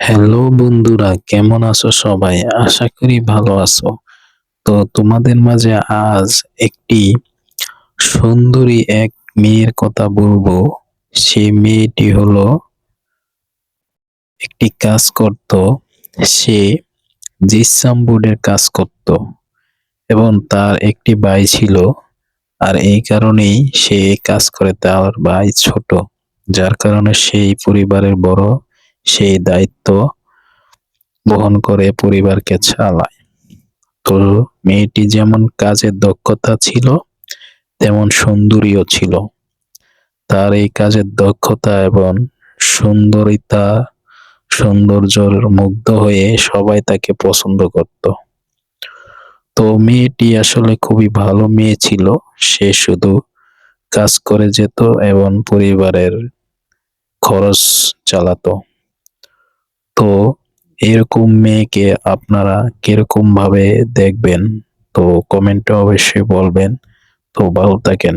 Hello বন্ধুরা, কেমন আছো সবাই? আশা করি ভালো আছো। তো তোমাদের মাঝে আজ একটি সুন্দরী এক মেয়ের কথা বলবো। সে মেয়েটি হলো একটি কাজ করত। সে জিপসাম বোর্ডের কাজ করত এবং তার একটি ভাই ছিল। আর এই কারণেই সে এই কাজ করে, তার ভাই ছোট, যার কারণে সেই পরিবারের বড়, সেই দায়িত্ব বহন করে পরিবারকে চালায়। তো মেয়েটি যেমন কাজের দক্ষতা ছিল, তেমন সুন্দরীও ছিল। তার এই কাজের দক্ষতা এবং সুন্দরিতা সৌন্দর্যের মুগ্ধ হয়ে সবাই তাকে পছন্দ করত। তো মেয়েটি আসলে খুবই ভালো মেয়ে ছিল। সে শুধু কাজ করে যেত এবং পরিবারের খরচ চালাতো। তো এরকম মেয়েকে আপনারা কিরকম ভাবে দেখবেন? তো কমেন্টে অবশ্যই বলবেন। তো ভালো থাকেন।